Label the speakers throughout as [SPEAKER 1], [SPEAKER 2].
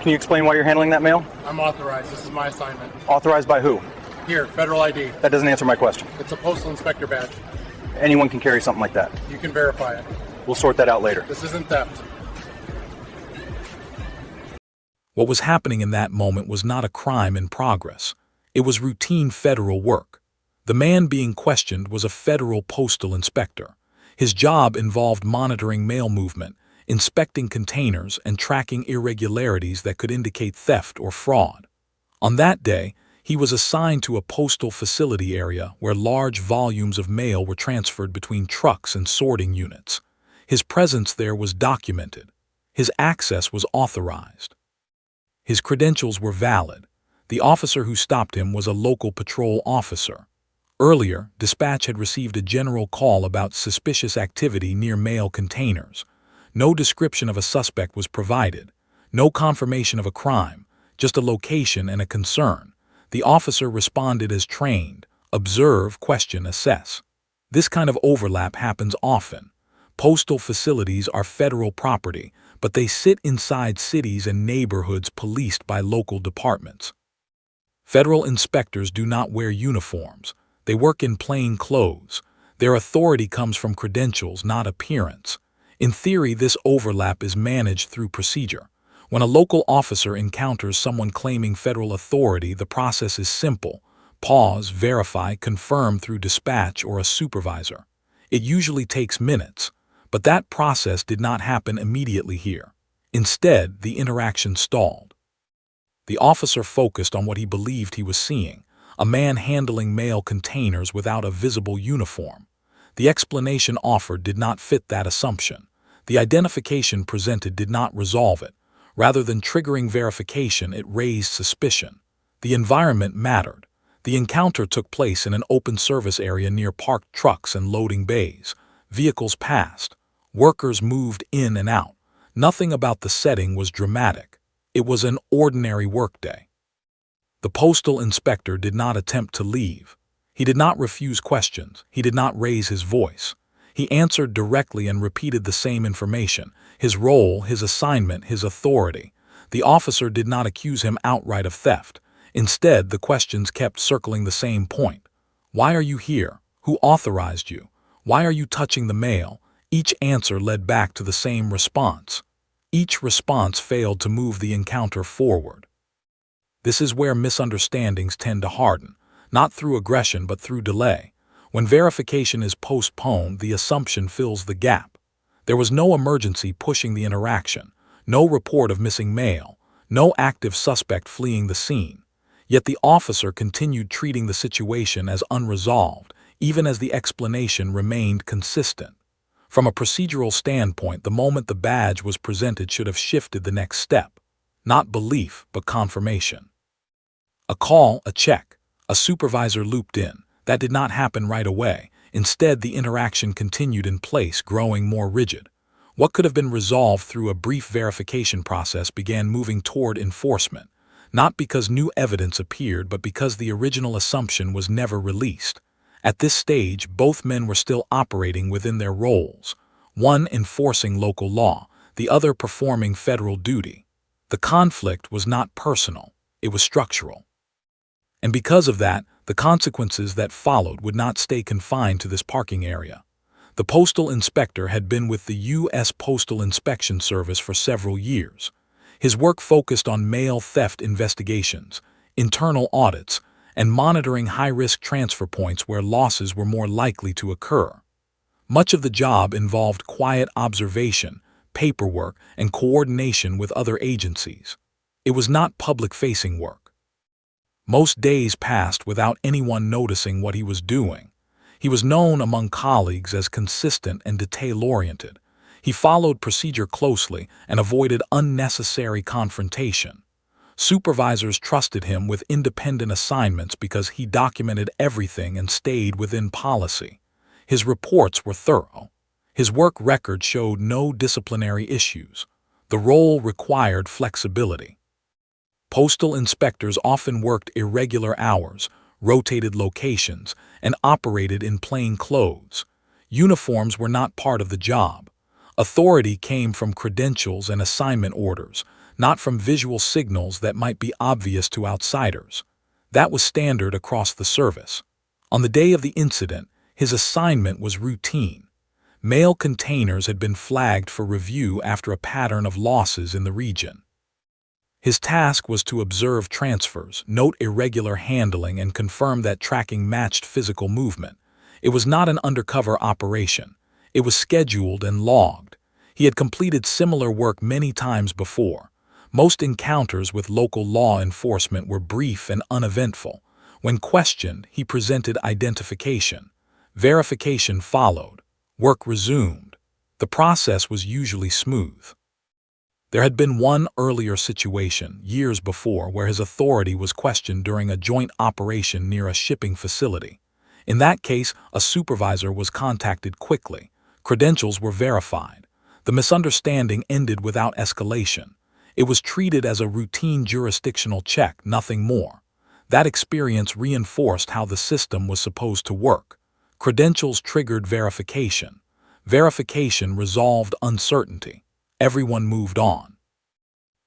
[SPEAKER 1] Can you explain why you're handling that mail?
[SPEAKER 2] I'm authorized. This is my assignment.
[SPEAKER 1] Authorized by who?
[SPEAKER 2] Here, federal ID.
[SPEAKER 1] That doesn't answer my question.
[SPEAKER 2] It's a postal inspector badge.
[SPEAKER 1] Anyone can carry something like that.
[SPEAKER 2] You can verify it.
[SPEAKER 1] We'll sort that out later.
[SPEAKER 2] This isn't theft.
[SPEAKER 3] What was happening in that moment was not a crime in progress. It was routine federal work. The man being questioned was a federal postal inspector. His job involved monitoring mail movement, inspecting containers, and tracking irregularities that could indicate theft or fraud. On that day, he was assigned to a postal facility area where large volumes of mail were transferred between trucks and sorting units. His presence there was documented. His access was authorized. His credentials were valid. The officer who stopped him was a local patrol officer. Earlier, dispatch had received a general call about suspicious activity near mail containers. No description of a suspect was provided. No confirmation of a crime, just a location and a concern. The officer responded as trained: observe, question, assess. This kind of overlap happens often. Postal facilities are federal property, but they sit inside cities and neighborhoods policed by local departments. Federal inspectors do not wear uniforms. They work in plain clothes. Their authority comes from credentials, not appearance. In theory, this overlap is managed through procedure. When a local officer encounters someone claiming federal authority, the process is simple: pause, verify, confirm through dispatch or a supervisor. It usually takes minutes, but that process did not happen immediately here. Instead, the interaction stalled. The officer focused on what he believed he was seeing: a man handling mail containers without a visible uniform. The explanation offered did not fit that assumption. The identification presented did not resolve it. Rather than triggering verification, it raised suspicion. The environment mattered. The encounter took place in an open service area near parked trucks and loading bays. Vehicles passed. Workers moved in and out. Nothing about the setting was dramatic. It was an ordinary workday. The postal inspector did not attempt to leave. He did not refuse questions. He did not raise his voice. He answered directly and repeated the same information: his role, his assignment, his authority. The officer did not accuse him outright of theft. Instead, the questions kept circling the same point. Why are you here? Who authorized you? Why are you touching the mail? Each answer led back to the same response. Each response failed to move the encounter forward. This is where misunderstandings tend to harden, not through aggression but through delay. When verification is postponed, the assumption fills the gap. There was no emergency pushing the interaction, no report of missing mail, no active suspect fleeing the scene. Yet the officer continued treating the situation as unresolved, even as the explanation remained consistent. From a procedural standpoint, the moment the badge was presented should have shifted the next step. Not belief, but confirmation. A call, a check, a supervisor looped in. That did not happen right away. Instead, the interaction continued in place, growing more rigid. What could have been resolved through a brief verification process began moving toward enforcement, not because new evidence appeared, but because the original assumption was never released. At this stage, both men were still operating within their roles, one enforcing local law, the other performing federal duty. The conflict was not personal, it was structural. And because of that, the consequences that followed would not stay confined to this parking area. The postal inspector had been with the U.S. Postal Inspection Service for several years. His work focused on mail theft investigations, internal audits, and monitoring high-risk transfer points where losses were more likely to occur. Much of the job involved quiet observation, paperwork, and coordination with other agencies. It was not public-facing work. Most days passed without anyone noticing what he was doing. He was known among colleagues as consistent and detail-oriented. He followed procedure closely and avoided unnecessary confrontation. Supervisors trusted him with independent assignments because he documented everything and stayed within policy. His reports were thorough. His work record showed no disciplinary issues. The role required flexibility. Postal inspectors often worked irregular hours, rotated locations, and operated in plain clothes. Uniforms were not part of the job. Authority came from credentials and assignment orders, not from visual signals that might be obvious to outsiders. That was standard across the service. On the day of the incident, his assignment was routine. Mail containers had been flagged for review after a pattern of losses in the region. His task was to observe transfers, note irregular handling, and confirm that tracking matched physical movement. It was not an undercover operation. It was scheduled and logged. He had completed similar work many times before. Most encounters with local law enforcement were brief and uneventful. When questioned, he presented identification. Verification followed. Work resumed. The process was usually smooth. There had been one earlier situation, years before, where his authority was questioned during a joint operation near a shipping facility. In that case, a supervisor was contacted quickly. Credentials were verified. The misunderstanding ended without escalation. It was treated as a routine jurisdictional check, nothing more. That experience reinforced how the system was supposed to work. Credentials triggered verification. Verification resolved uncertainty. Everyone moved on.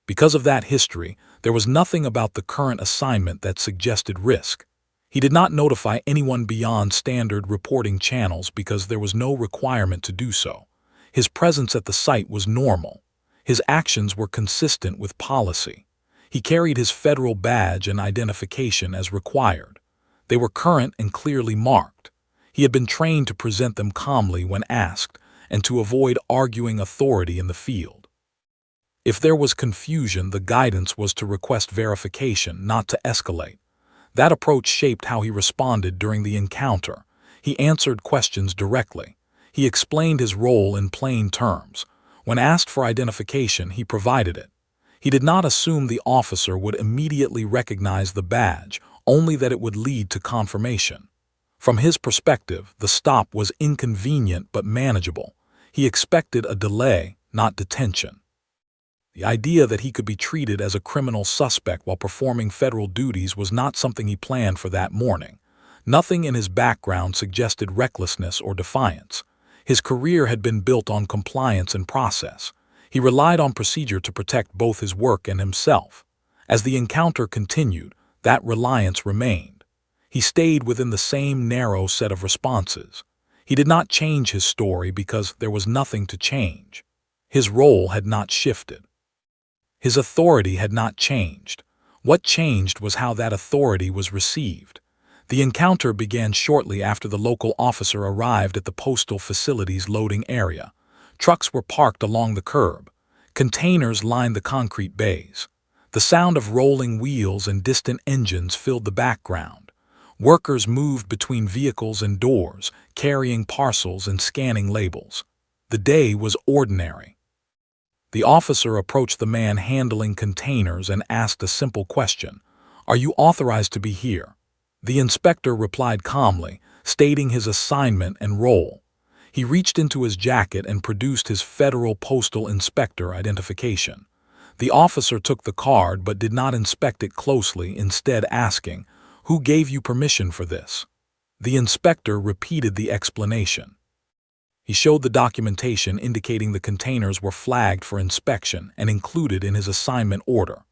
[SPEAKER 3] Because of that history, there was nothing about the current assignment that suggested risk. He did not notify anyone beyond standard reporting channels because there was no requirement to do so. His presence at the site was normal. His actions were consistent with policy. He carried his federal badge and identification as required. They were current and clearly marked. He had been trained to present them calmly when asked and to avoid arguing authority in the field. If there was confusion, the guidance was to request verification, not to escalate. That approach shaped how he responded during the encounter. He answered questions directly. He explained his role in plain terms. When asked for identification, he provided it. He did not assume the officer would immediately recognize the badge, only that it would lead to confirmation. From his perspective, the stop was inconvenient but manageable. He expected a delay, not detention. The idea that he could be treated as a criminal suspect while performing federal duties was not something he planned for that morning. Nothing in his background suggested recklessness or defiance. His career had been built on compliance and process. He relied on procedure to protect both his work and himself. As the encounter continued, that reliance remained. He stayed within the same narrow set of responses. He did not change his story because there was nothing to change. His role had not shifted. His authority had not changed. What changed was how that authority was received. The encounter began shortly after the local officer arrived at the postal facility's loading area. Trucks were parked along the curb. Containers lined the concrete bays. The sound of rolling wheels and distant engines filled the background. Workers moved between vehicles and doors, carrying parcels and scanning labels. The day was ordinary. The officer approached the man handling containers and asked a simple question: "Are you authorized to be here?" The inspector replied calmly, stating his assignment and role. He reached into his jacket and produced his federal postal inspector identification. The officer took the card but did not inspect it closely, instead asking, "Who gave you permission for this?" The inspector repeated the explanation. He showed the documentation indicating the containers were flagged for inspection and included in his assignment order.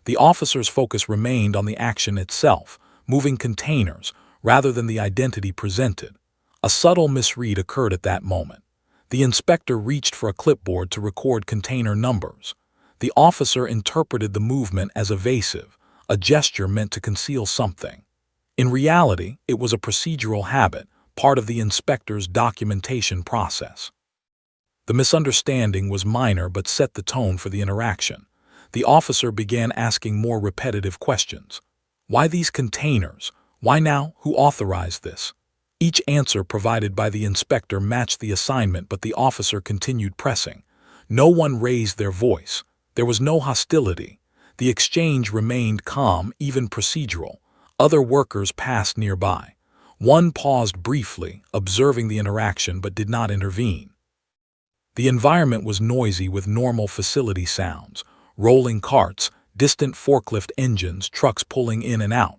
[SPEAKER 3] The officer's focus remained on the action itself, moving containers, rather than the identity presented. A subtle misread occurred at that moment. The inspector reached for a clipboard to record container numbers. The officer interpreted the movement as evasive, a gesture meant to conceal something. In reality, it was a procedural habit, part of the inspector's documentation process. The misunderstanding was minor but set the tone for the interaction. The officer began asking more repetitive questions. Why these containers? Why now? Who authorized this? Each answer provided by the inspector matched the assignment, but the officer continued pressing. No one raised their voice. There was no hostility. The exchange remained calm, even procedural. Other workers passed nearby. One paused briefly, observing the interaction, but did not intervene. The environment was noisy with normal facility sounds: rolling carts, distant forklift engines, trucks pulling in and out.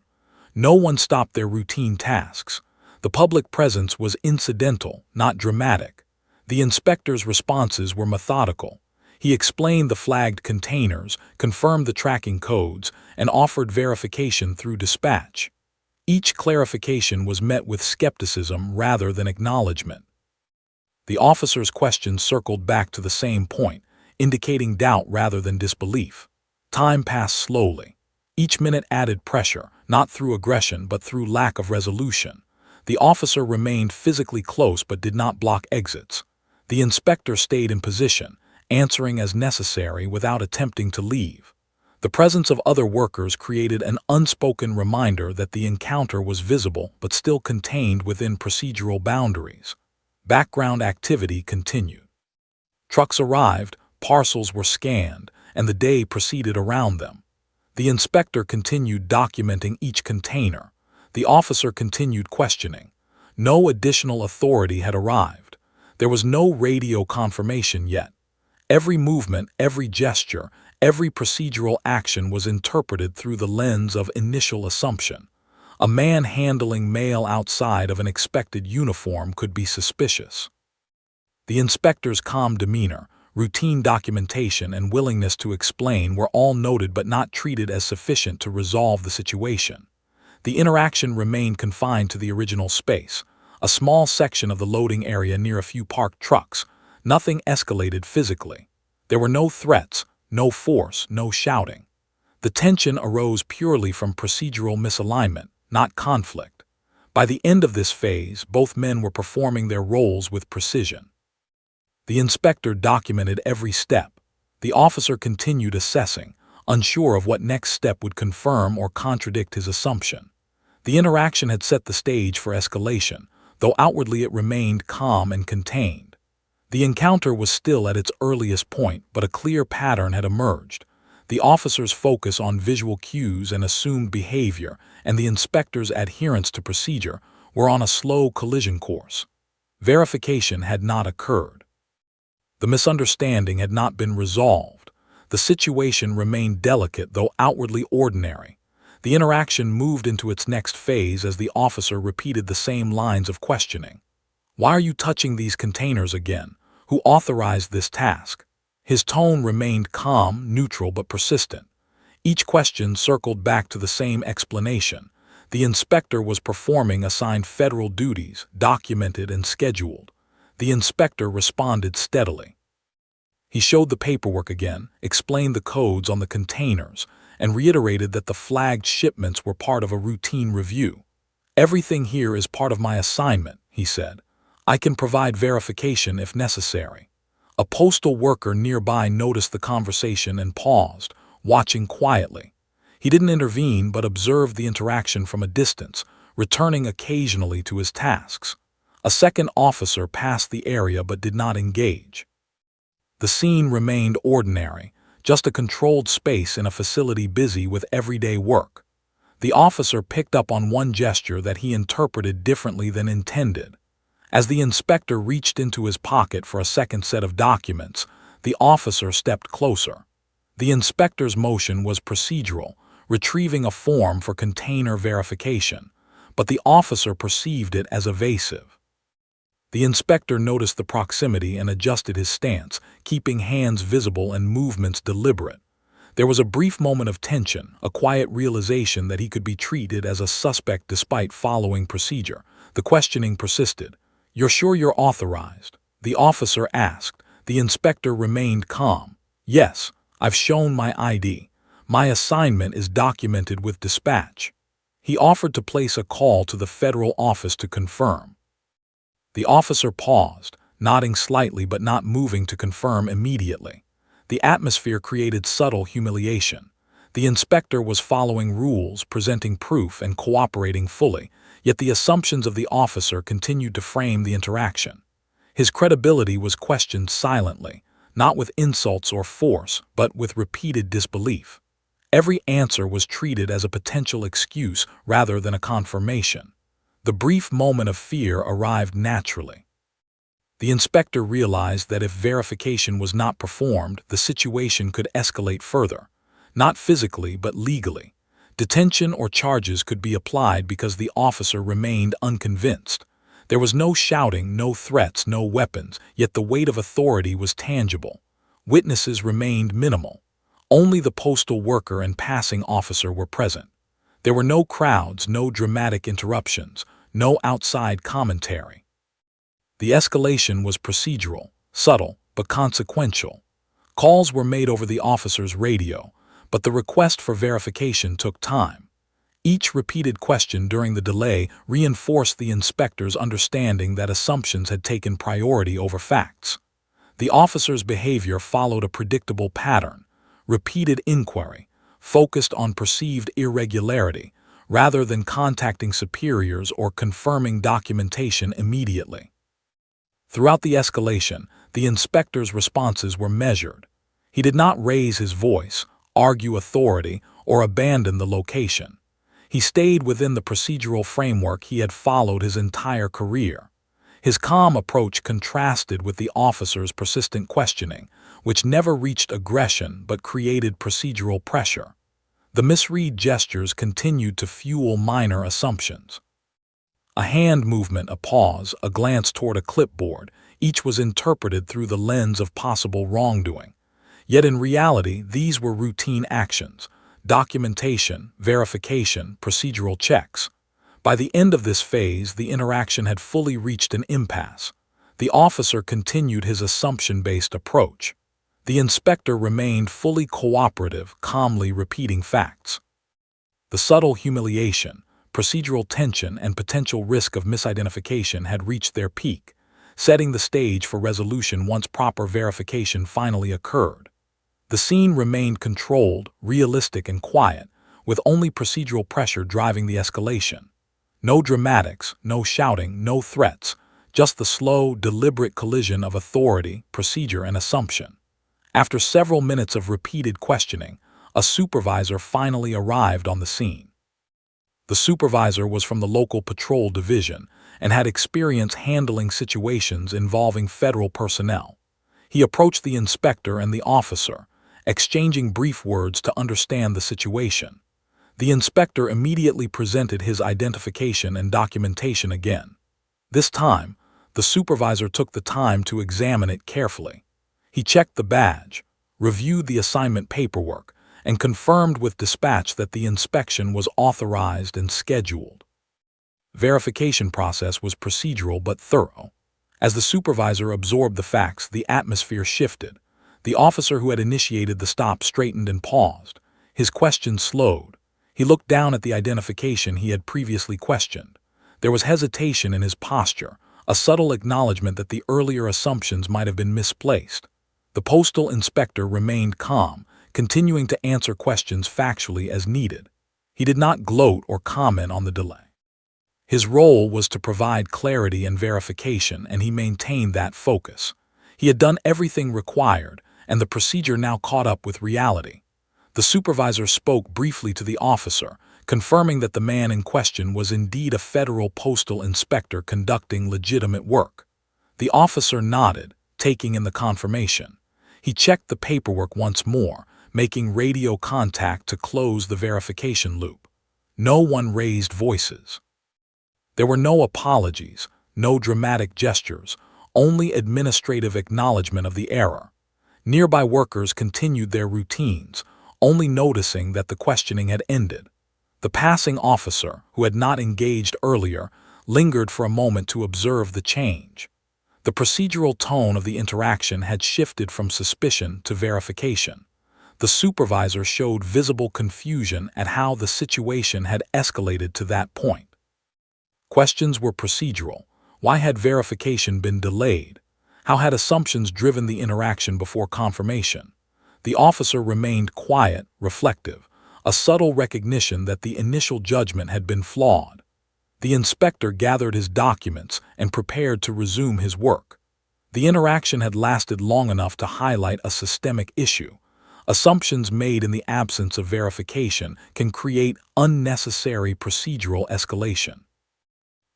[SPEAKER 3] No one stopped their routine tasks. The public presence was incidental, not dramatic. The inspector's responses were methodical. He explained the flagged containers, confirmed the tracking codes, and offered verification through dispatch. Each clarification was met with skepticism rather than acknowledgement. The officer's questions circled back to the same point, indicating doubt rather than disbelief. Time passed slowly. Each minute added pressure, not through aggression but through lack of resolution. The officer remained physically close but did not block exits. The inspector stayed in position, answering as necessary without attempting to leave. The presence of other workers created an unspoken reminder that the encounter was visible but still contained within procedural boundaries. Background activity continued. Trucks arrived, parcels were scanned, and the day proceeded around them. The inspector continued documenting each container. The officer continued questioning. No additional authority had arrived. There was no radio confirmation yet. Every movement, every gesture, every procedural action was interpreted through the lens of initial assumption. A man handling mail outside of an expected uniform could be suspicious. The inspector's calm demeanor, routine documentation, and willingness to explain were all noted but not treated as sufficient to resolve the situation. The interaction remained confined to the original space, a small section of the loading area near a few parked trucks. Nothing escalated physically. There were no threats, no force, no shouting. The tension arose purely from procedural misalignment, not conflict. By the end of this phase, both men were performing their roles with precision. The inspector documented every step. The officer continued assessing, unsure of what next step would confirm or contradict his assumption. The interaction had set the stage for escalation, though outwardly it remained calm and contained. The encounter was still at its earliest point, but a clear pattern had emerged. The officer's focus on visual cues and assumed behavior, and the inspector's adherence to procedure, were on a slow collision course. Verification had not occurred. The misunderstanding had not been resolved. The situation remained delicate, though outwardly ordinary. The interaction moved into its next phase as the officer repeated the same lines of questioning. "Why are you touching these containers again? Who authorized this task?" His tone remained calm, neutral, but persistent. Each question circled back to the same explanation. The inspector was performing assigned federal duties, documented and scheduled. The inspector responded steadily. He showed the paperwork again, explained the codes on the containers, and reiterated that the flagged shipments were part of a routine review. "Everything here is part of my assignment," he said. "I can provide verification if necessary." A postal worker nearby noticed the conversation and paused, watching quietly. He didn't intervene but observed the interaction from a distance, returning occasionally to his tasks. A second officer passed the area but did not engage. The scene remained ordinary, just a controlled space in a facility busy with everyday work. The officer picked up on one gesture that he interpreted differently than intended. As the inspector reached into his pocket for a second set of documents, the officer stepped closer. The inspector's motion was procedural, retrieving a form for container verification, but the officer perceived it as evasive. The inspector noticed the proximity and adjusted his stance, keeping hands visible and movements deliberate. There was a brief moment of tension, a quiet realization that he could be treated as a suspect despite following procedure. The questioning persisted. "You're sure you're authorized?" the officer asked. The inspector remained calm. "Yes, I've shown my ID. My assignment is documented with dispatch." He offered to place a call to the federal office to confirm. The officer paused, nodding slightly but not moving to confirm immediately. The atmosphere created subtle humiliation. The inspector was following rules, presenting proof, and cooperating fully, yet the assumptions of the officer continued to frame the interaction. His credibility was questioned silently, not with insults or force, but with repeated disbelief. Every answer was treated as a potential excuse rather than a confirmation. The brief moment of fear arrived naturally. The inspector realized that if verification was not performed, the situation could escalate further. Not physically, but legally. Detention or charges could be applied because the officer remained unconvinced. There was no shouting, no threats, no weapons, yet the weight of authority was tangible. Witnesses remained minimal. Only the postal worker and passing officer were present. There were no crowds, no dramatic interruptions, no outside commentary. The escalation was procedural, subtle, but consequential. Calls were made over the officer's radio, but the request for verification took time. Each repeated question during the delay reinforced the inspector's understanding that assumptions had taken priority over facts. The officer's behavior followed a predictable pattern: repeated inquiry, focused on perceived irregularity, rather than contacting superiors or confirming documentation immediately. Throughout the escalation, the inspector's responses were measured. He did not raise his voice, argue authority, or abandon the location. He stayed within the procedural framework he had followed his entire career. His calm approach contrasted with the officer's persistent questioning, which never reached aggression but created procedural pressure. The misread gestures continued to fuel minor assumptions. A hand movement, a pause, a glance toward a clipboard, each was interpreted through the lens of possible wrongdoing. Yet in reality, these were routine actions: documentation, verification, procedural checks. By the end of this phase, the interaction had fully reached an impasse. The officer continued his assumption-based approach. The inspector remained fully cooperative, calmly repeating facts. The subtle humiliation, procedural tension, and potential risk of misidentification had reached their peak, setting the stage for resolution once proper verification finally occurred. The scene remained controlled, realistic, and quiet, with only procedural pressure driving the escalation. No dramatics, no shouting, no threats, just the slow, deliberate collision of authority, procedure, and assumption. After several minutes of repeated questioning, a supervisor finally arrived on the scene. The supervisor was from the local patrol division and had experience handling situations involving federal personnel. He approached the inspector and the officer, exchanging brief words to understand the situation. The inspector immediately presented his identification and documentation again. This time, the supervisor took the time to examine it carefully. He checked the badge, reviewed the assignment paperwork, and confirmed with dispatch that the inspection was authorized and scheduled. Verification process was procedural but thorough. As the supervisor absorbed the facts, the atmosphere shifted. The officer who had initiated the stop straightened and paused. His question slowed. He looked down at the identification he had previously questioned. There was hesitation in his posture, a subtle acknowledgement that the earlier assumptions might have been misplaced. The postal inspector remained calm, continuing to answer questions factually as needed. He did not gloat or comment on the delay. His role was to provide clarity and verification, and he maintained that focus. He had done everything required, and the procedure now caught up with reality. The supervisor spoke briefly to the officer, confirming that the man in question was indeed a federal postal inspector conducting legitimate work. The officer nodded, taking in the confirmation. He checked the paperwork once more, making radio contact to close the verification loop. No one raised voices. There were no apologies, no dramatic gestures, only administrative acknowledgement of the error. Nearby workers continued their routines, only noticing that the questioning had ended. The passing officer, who had not engaged earlier, lingered for a moment to observe the change. The procedural tone of the interaction had shifted from suspicion to verification. The supervisor showed visible confusion at how the situation had escalated to that point. Questions were procedural. Why had verification been delayed? How had assumptions driven the interaction before confirmation? The officer remained quiet, reflective, a subtle recognition that the initial judgment had been flawed. The inspector gathered his documents and prepared to resume his work. The interaction had lasted long enough to highlight a systemic issue. Assumptions made in the absence of verification can create unnecessary procedural escalation.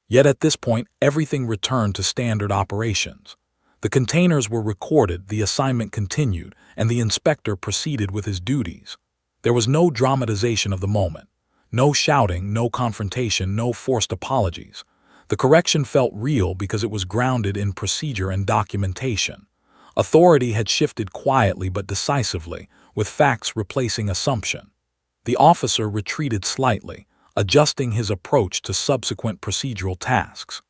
[SPEAKER 3] Yet at this point, everything returned to standard operations. The containers were recorded, the assignment continued, and the inspector proceeded with his duties. There was no dramatization of the moment. No shouting, no confrontation, no forced apologies. The correction felt real because it was grounded in procedure and documentation. Authority had shifted quietly but decisively, with facts replacing assumption. The officer retreated slightly, adjusting his approach to subsequent procedural tasks.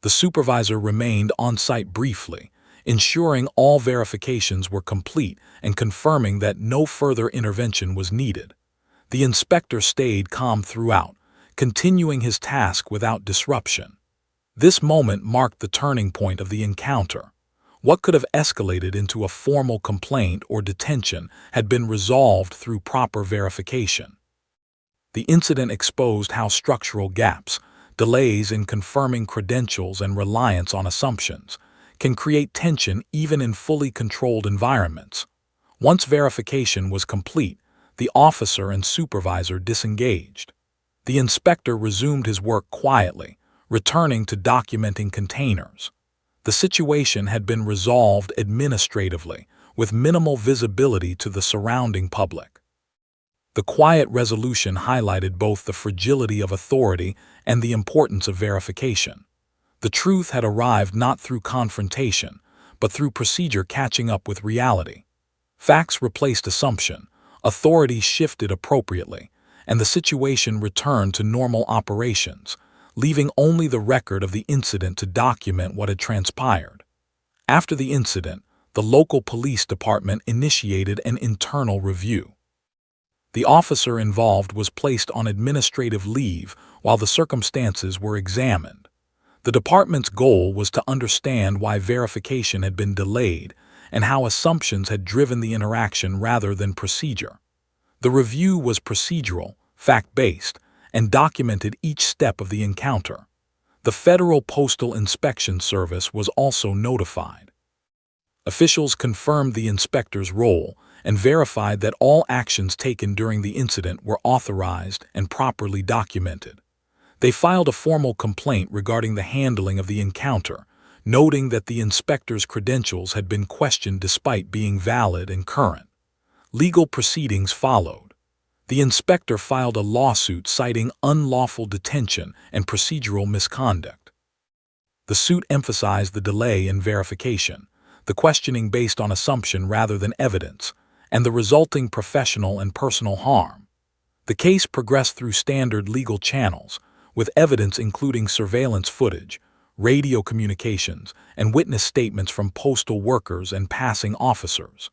[SPEAKER 3] The supervisor remained on site briefly, ensuring all verifications were complete and confirming that no further intervention was needed. The inspector stayed calm throughout, continuing his task without disruption. This moment marked the turning point of the encounter. What could have escalated into a formal complaint or detention had been resolved through proper verification. The incident exposed how structural gaps, delays in confirming credentials and reliance on assumptions, can create tension even in fully controlled environments. Once verification was complete, the officer and supervisor disengaged. The inspector resumed his work quietly, returning to documenting containers. The situation had been resolved administratively, with minimal visibility to the surrounding public. The quiet resolution highlighted both the fragility of authority and the importance of verification. The truth had arrived not through confrontation, but through procedure catching up with reality. Facts replaced assumption, authority shifted appropriately, and the situation returned to normal operations, leaving only the record of the incident to document what had transpired. After the incident, the local police department initiated an internal review. The officer involved was placed on administrative leave while the circumstances were examined. The department's goal was to understand why verification had been delayed and how assumptions had driven the interaction rather than procedure. The review was procedural, fact-based, and documented each step of the encounter. The Federal Postal Inspection Service was also notified. Officials confirmed the inspector's role and verified that all actions taken during the incident were authorized and properly documented. They filed a formal complaint regarding the handling of the encounter, noting that the inspector's credentials had been questioned despite being valid and current. Legal proceedings followed. The inspector filed a lawsuit citing unlawful detention and procedural misconduct. The suit emphasized the delay in verification, the questioning based on assumption rather than evidence, and the resulting professional and personal harm. The case progressed through standard legal channels, with evidence including surveillance footage, radio communications, and witness statements from postal workers and passing officers.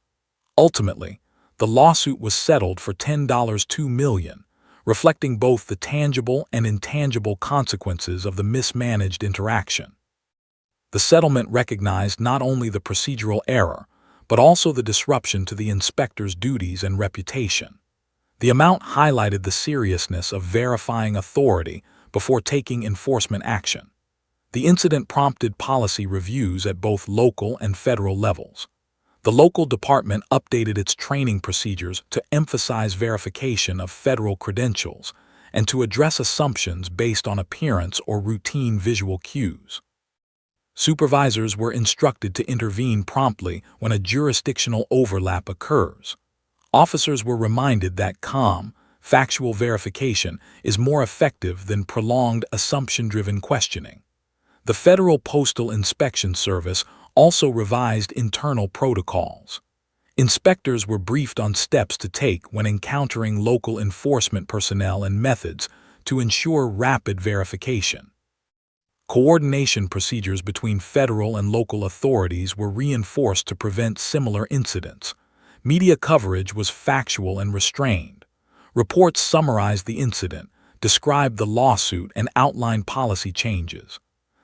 [SPEAKER 3] Ultimately, the lawsuit was settled for $10.2 million, reflecting both the tangible and intangible consequences of the mismanaged interaction. The settlement recognized not only the procedural error, but also the disruption to the inspector's duties and reputation. The amount highlighted the seriousness of verifying authority before taking enforcement action. The incident prompted policy reviews at both local and federal levels. The local department updated its training procedures to emphasize verification of federal credentials and to address assumptions based on appearance or routine visual cues. Supervisors were instructed to intervene promptly when a jurisdictional overlap occurs. Officers were reminded that calm, factual verification is more effective than prolonged assumption-driven questioning. The Federal Postal Inspection Service also revised internal protocols. Inspectors were briefed on steps to take when encountering local enforcement personnel and methods to ensure rapid verification. Coordination procedures between federal and local authorities were reinforced to prevent similar incidents. Media coverage was factual and restrained. Reports summarized the incident, described the lawsuit, and outlined policy changes.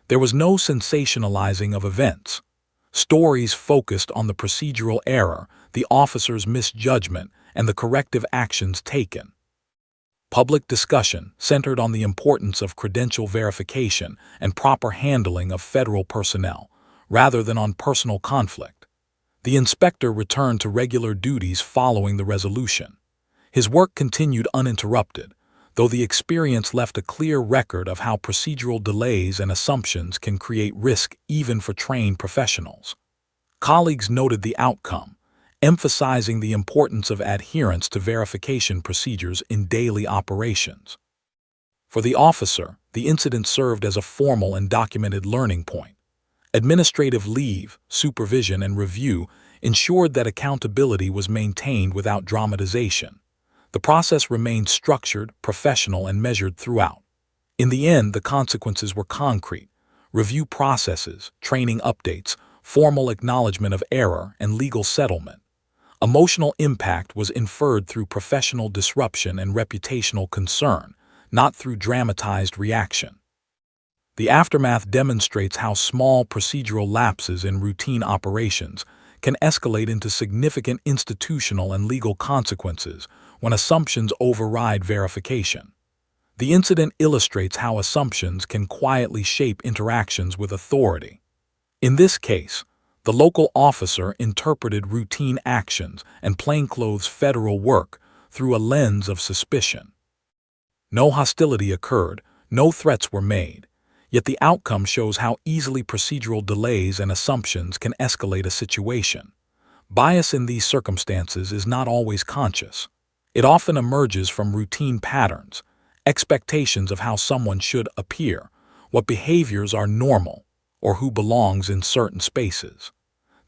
[SPEAKER 3] There was no sensationalizing of events. Stories focused on the procedural error, the officer's misjudgment, and the corrective actions taken. Public discussion centered on the importance of credential verification and proper handling of federal personnel, rather than on personal conflict. The inspector returned to regular duties following the resolution. His work continued uninterrupted, though the experience left a clear record of how procedural delays and assumptions can create risk even for trained professionals. Colleagues noted the outcome, emphasizing the importance of adherence to verification procedures in daily operations. For the officer, the incident served as a formal and documented learning point. Administrative leave, supervision, and review ensured that accountability was maintained without dramatization. The process remained structured, professional, and measured throughout. In the end, the consequences were concrete: review processes, training updates, formal acknowledgement of error, and legal settlement. Emotional impact was inferred through professional disruption and reputational concern, not through dramatized reaction. The aftermath demonstrates how small procedural lapses in routine operations can escalate into significant institutional and legal consequences when assumptions override verification. The incident illustrates how assumptions can quietly shape interactions with authority. In this case, the local officer interpreted routine actions and plainclothes federal work through a lens of suspicion. No hostility occurred, no threats were made, yet the outcome shows how easily procedural delays and assumptions can escalate a situation. Bias in these circumstances is not always conscious. It often emerges from routine patterns, expectations of how someone should appear, what behaviors are normal, or who belongs in certain spaces.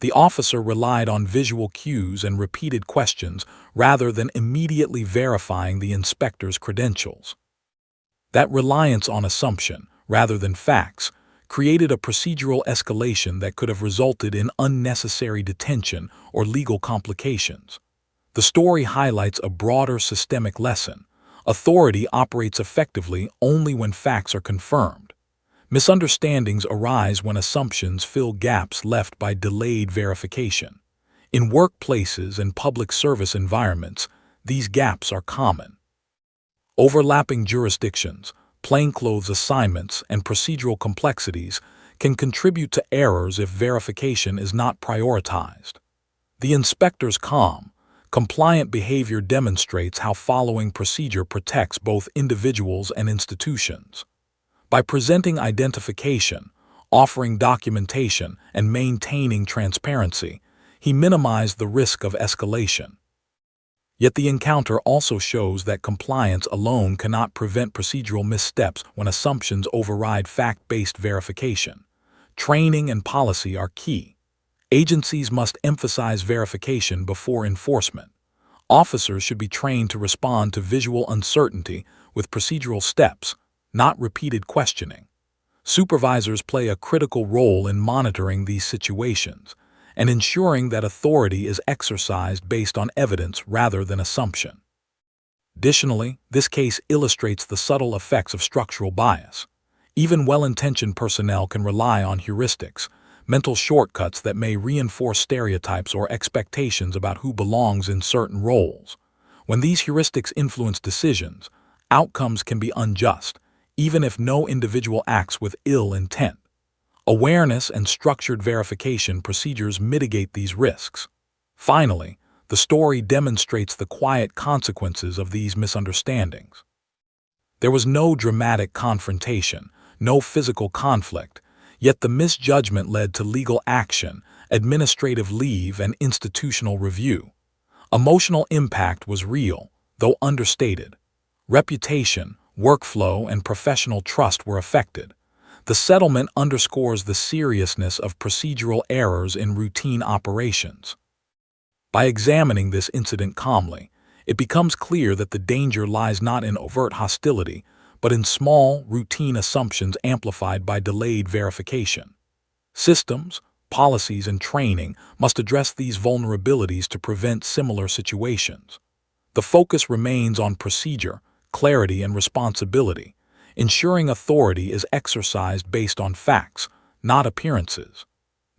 [SPEAKER 3] The officer relied on visual cues and repeated questions rather than immediately verifying the inspector's credentials. That reliance on assumption, rather than facts, created a procedural escalation that could have resulted in unnecessary detention or legal complications. The story highlights a broader systemic lesson: authority operates effectively only when facts are confirmed. Misunderstandings arise when assumptions fill gaps left by delayed verification. In workplaces and public service environments, these gaps are common. Overlapping jurisdictions, plainclothes assignments, and procedural complexities can contribute to errors if verification is not prioritized. The inspector's calm, compliant behavior demonstrates how following procedure protects both individuals and institutions. By presenting identification, offering documentation, and maintaining transparency, he minimized the risk of escalation. Yet the encounter also shows that compliance alone cannot prevent procedural missteps when assumptions override fact-based verification. Training and policy are key. Agencies must emphasize verification before enforcement. Officers should be trained to respond to visual uncertainty with procedural steps, not repeated questioning. Supervisors play a critical role in monitoring these situations and ensuring that authority is exercised based on evidence rather than assumption. Additionally, this case illustrates the subtle effects of structural bias. Even well-intentioned personnel can rely on heuristics, mental shortcuts that may reinforce stereotypes or expectations about who belongs in certain roles. When these heuristics influence decisions, outcomes can be unjust, even if no individual acts with ill intent. Awareness and structured verification procedures mitigate these risks. Finally, the story demonstrates the quiet consequences of these misunderstandings. There was no dramatic confrontation, no physical conflict, yet the misjudgment led to legal action, administrative leave, and institutional review. Emotional impact was real, though understated. Reputation, workflow, and professional trust were affected. The settlement underscores the seriousness of procedural errors in routine operations. By examining this incident calmly, it becomes clear that the danger lies not in overt hostility, but in small, routine assumptions amplified by delayed verification. Systems, policies, and training must address these vulnerabilities to prevent similar situations. The focus remains on procedure, clarity, and responsibility, ensuring authority is exercised based on facts, not appearances.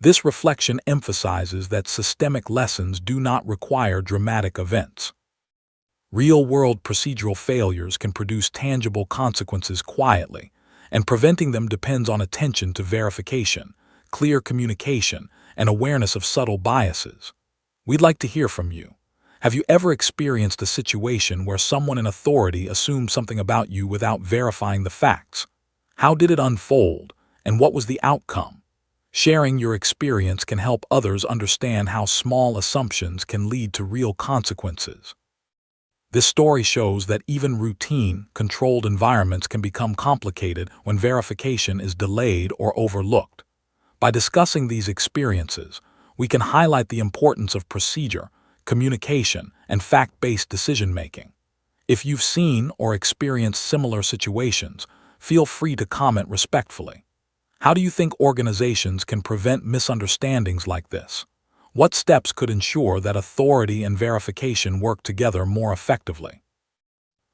[SPEAKER 3] This reflection emphasizes that systemic lessons do not require dramatic events. Real-world procedural failures can produce tangible consequences quietly, and preventing them depends on attention to verification, clear communication, and awareness of subtle biases. We'd like to hear from you. Have you ever experienced a situation where someone in authority assumed something about you without verifying the facts? How did it unfold, and what was the outcome? Sharing your experience can help others understand how small assumptions can lead to real consequences. This story shows that even routine, controlled environments can become complicated when verification is delayed or overlooked. By discussing these experiences, we can highlight the importance of procedure, communication, and fact-based decision-making. If you've seen or experienced similar situations, feel free to comment respectfully. How do you think organizations can prevent misunderstandings like this? What steps could ensure that authority and verification work together more effectively?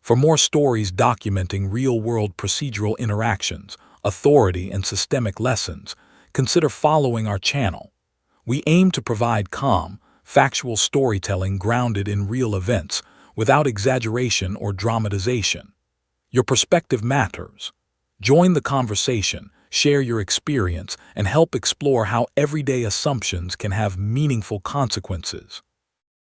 [SPEAKER 3] For more stories documenting real-world procedural interactions, authority, and systemic lessons, consider following our channel. We aim to provide calm, factual storytelling grounded in real events, without exaggeration or dramatization. Your perspective matters. Join the conversation, share your experience, and help explore how everyday assumptions can have meaningful consequences.